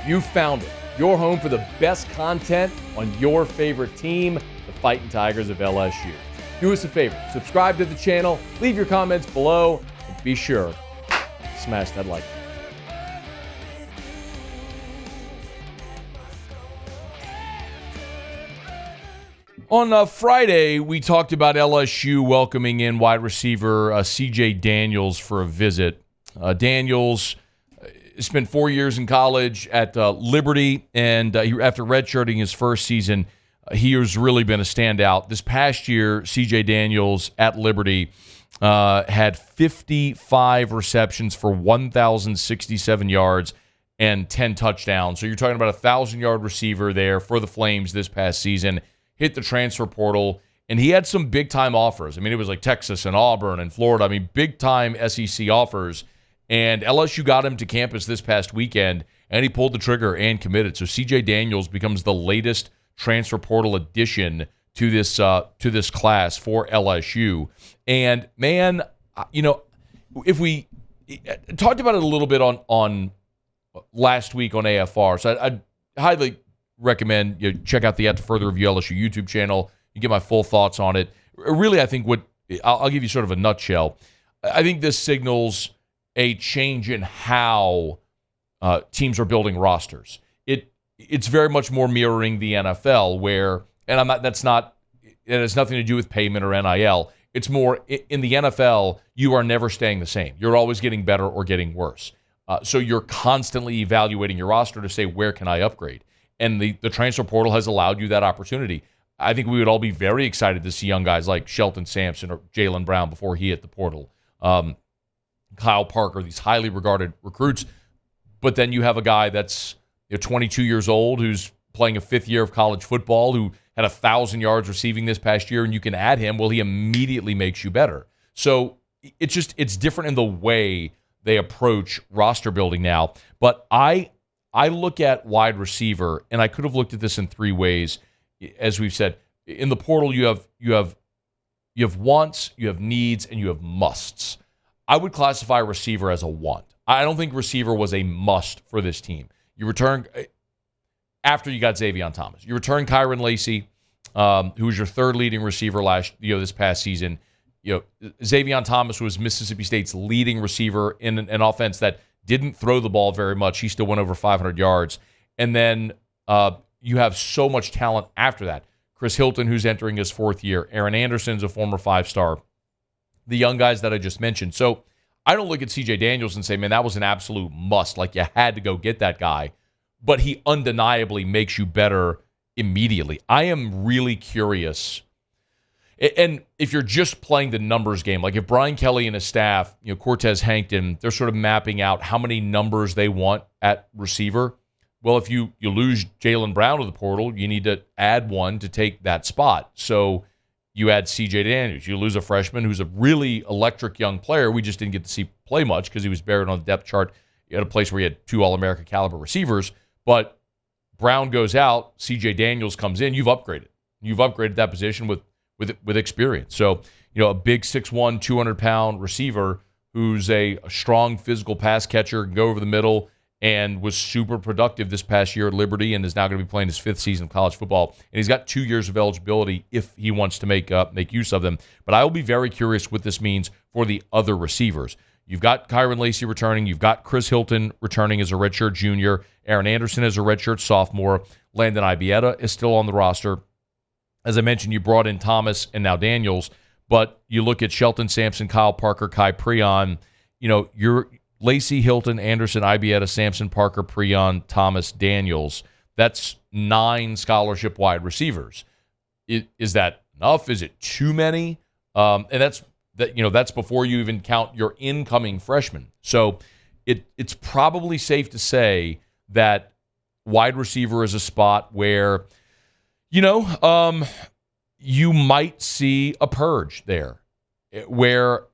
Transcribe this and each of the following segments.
You found it. Your home for the best content on your favorite team, the Fighting Tigers of LSU. Do us a favor, subscribe to the channel, leave your comments below, and be sure to smash that like button. On Friday, we talked about LSU welcoming in wide receiver C.J. Daniels for a visit. Daniels spent 4 years in college at Liberty, and after redshirting his first season, he has really been a standout. This past year, C.J. Daniels at Liberty had 55 receptions for 1,067 yards and 10 touchdowns. So you're talking about a 1,000-yard receiver there for the Flames this past season. Hit the transfer portal, and he had some big-time offers. I mean, it was like Texas and Auburn and Florida. I mean, big-time SEC offers. And LSU got him to campus this past weekend, and he pulled the trigger and committed. So C.J. Daniels becomes the latest transfer portal addition to this class for LSU. And, man, you know, if we talked about it a little bit on last week on AFR, so I'd highly recommend you check out the At the Further Review LSU YouTube channel. You get my full thoughts on it. Really, I think I'll give you sort of a nutshell. I think this signals a change in how teams are building rosters. It's very much more mirroring the NFL, where, and I'm not. That's not. It has nothing to do with payment or NIL. It's more in the NFL. You are never staying the same. You're always getting better or getting worse. So you're constantly evaluating your roster to say, where can I upgrade? And the transfer portal has allowed you that opportunity. I think we would all be very excited to see young guys like Shelton Sampson or Jaylen Brown before he hit the portal. Kyle Parker, these highly regarded recruits. But then you have a guy that's 22 years old who's playing a fifth year of college football, who had 1,000 yards receiving this past year, and you can add him. Well, he immediately makes you better. So it's different in the way they approach roster building now. But I look at wide receiver, and I could have looked at this in three ways. As we've said, in the portal, you have wants, you have needs, and you have musts. I would classify receiver as a want. I don't think receiver was a must for this team. You return after you got Xavier Thomas. You return Kyron Lacy, who was your third leading receiver this past season. Xavier Thomas was Mississippi State's leading receiver in an offense that didn't throw the ball very much. He still went over 500 yards. And then you have so much talent after that. Chris Hilton, who's entering his fourth year. Aaron Anderson's a former five-star. The young guys that I just mentioned. So I don't look at C.J. Daniels and say, man, that was an absolute must. Like, you had to go get that guy. But he undeniably makes you better immediately. I am really curious. And if you're just playing the numbers game, like if Brian Kelly and his staff, Cortez Hankton, they're sort of mapping out how many numbers they want at receiver. Well, if you lose Jaylen Brown to the portal, you need to add one to take that spot. So you add C.J. Daniels. You lose a freshman who's a really electric young player. We just didn't get to see play much because he was buried on the depth chart at a place where he had two All-America caliber receivers. But Brown goes out, C.J. Daniels comes in. You've upgraded. You've upgraded that position with experience. So, a big 6'1", 200-pound receiver who's a strong physical pass catcher, can go over the middle, and was super productive this past year at Liberty and is now going to be playing his fifth season of college football. And he's got 2 years of eligibility if he wants to make use of them. But I will be very curious what this means for the other receivers. You've got Kyron Lacy returning. You've got Chris Hilton returning as a redshirt junior. Aaron Anderson as a redshirt sophomore. Landon Ibieta is still on the roster. As I mentioned, you brought in Thomas and now Daniels, but you look at Shelton Sampson, Kyle Parker, Kai Preon, you're Lacy, Hilton, Anderson, Ibieta, Sampson, Parker, Preon, Thomas, Daniels. That's 9 scholarship wide receivers. Is that enough? Is it too many? And that's before you even count your incoming freshmen. So it's probably safe to say that wide receiver is a spot where you might see a purge there where,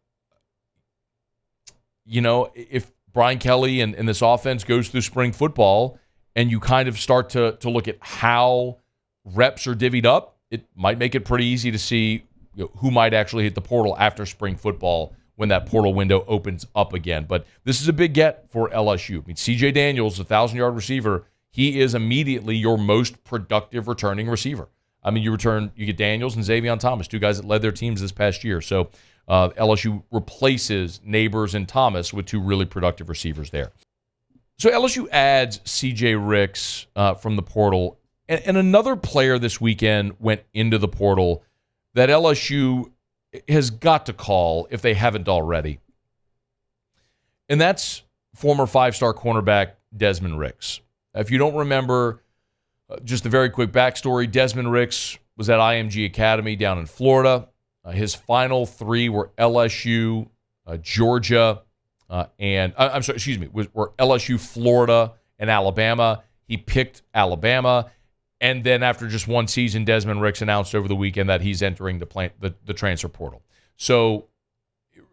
if Brian Kelly and this offense goes through spring football and you kind of start to look at how reps are divvied up, it might make it pretty easy to see who might actually hit the portal after spring football when that portal window opens up again. But this is a big get for LSU. I mean, C.J. Daniels, a 1,000-yard receiver, he is immediately your most productive returning receiver. I mean, you get Daniels and Xavier Thomas, two guys that led their teams this past year. So LSU replaces Neighbors and Thomas with two really productive receivers there. So LSU adds C.J. Ricks from the portal. And another player this weekend went into the portal that LSU has got to call if they haven't already. And that's former five-star cornerback Desmond Ricks. If you don't remember, just a very quick backstory, Desmond Ricks was at IMG Academy down in Florida. His final three were LSU, Georgia, were LSU, Florida, and Alabama. He picked Alabama. And then after just one season, Desmond Ricks announced over the weekend that he's entering the transfer portal. So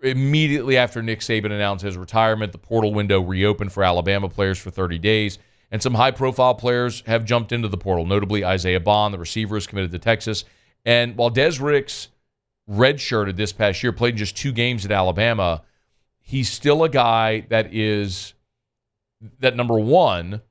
immediately after Nick Saban announced his retirement, the portal window reopened for Alabama players for 30 days. And some high-profile players have jumped into the portal, notably Isaiah Bond, the receiver, is committed to Texas. And while Des Ricks redshirted this past year, played in just 2 games at Alabama, he's still a guy that number one,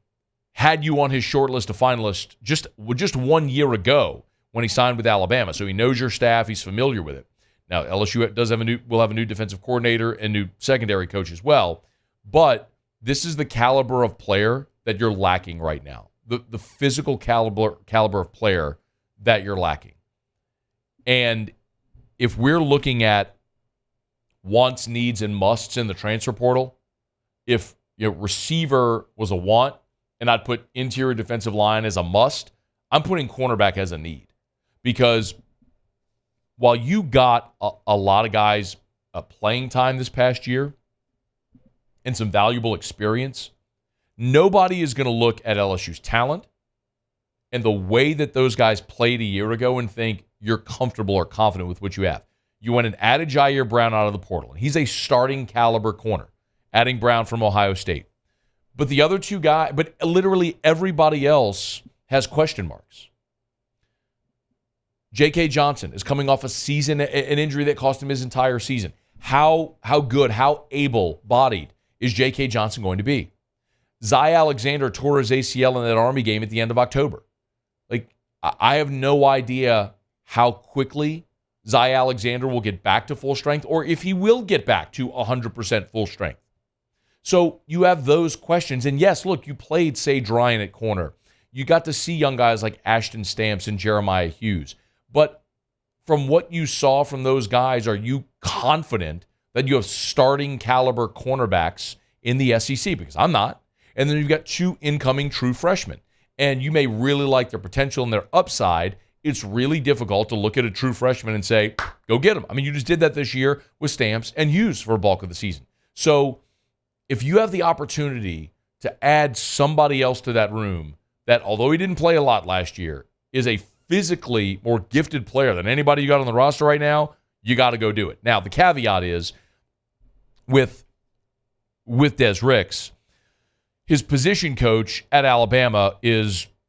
had you on his short list of finalists just 1 year ago when he signed with Alabama. So he knows your staff. He's familiar with it. Now, LSU will have a new defensive coordinator and new secondary coach as well. But this is the caliber of player that you're lacking right now. The physical caliber of player that you're lacking. And if we're looking at wants, needs, and musts in the transfer portal, if receiver was a want, and I'd put interior defensive line as a must, I'm putting cornerback as a need. Because while you got a lot of guys playing time this past year and some valuable experience, nobody is going to look at LSU's talent and the way that those guys played a year ago and think you're comfortable or confident with what you have. You went and added Jair Brown out of the portal. He's a starting caliber corner, adding Brown from Ohio State. But the other two guys, but literally everybody else has question marks. J.K. Johnson is coming off an injury that cost him his entire season. How good, how able-bodied is J.K. Johnson going to be? Zy Alexander tore his ACL in that Army game at the end of October. I have no idea how quickly Zy Alexander will get back to full strength or if he will get back to 100% full strength. So you have those questions. And yes, look, you played Sage Ryan at corner. You got to see young guys like Ashton Stamps and Jeremiah Hughes. But from what you saw from those guys, are you confident that you have starting caliber cornerbacks in the SEC? Because I'm not. And then you've got 2 incoming true freshmen. And you may really like their potential and their upside. It's really difficult to look at a true freshman and say, go get him. I mean, you just did that this year with Stamps and Hughes for a bulk of the season. So if you have the opportunity to add somebody else to that room that, although he didn't play a lot last year, is a physically more gifted player than anybody you got on the roster right now, you got to go do it. Now, the caveat is with Des Ricks, his position coach at Alabama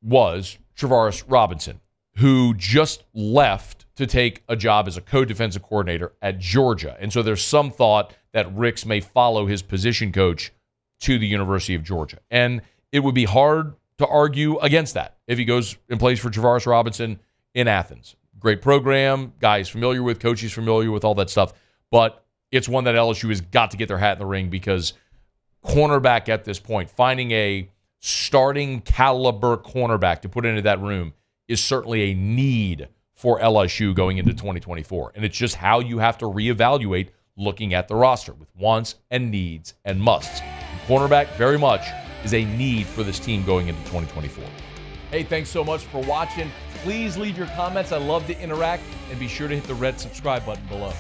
was Travaris Robinson, who just left to take a job as a co-defensive coordinator at Georgia. And so there's some thought that Ricks may follow his position coach to the University of Georgia. And it would be hard to argue against that if he goes and plays for Travaris Robinson in Athens. Great program, guy he's familiar with, coach he's familiar with, all that stuff. But it's one that LSU has got to get their hat in the ring because cornerback at this point, finding a starting caliber cornerback to put into that room is certainly a need for LSU going into 2024. And it's just how you have to reevaluate looking at the roster with wants and needs and musts. And cornerback very much is a need for this team going into 2024. Hey, thanks so much for watching. Please leave your comments. I love to interact. And be sure to hit the red subscribe button below.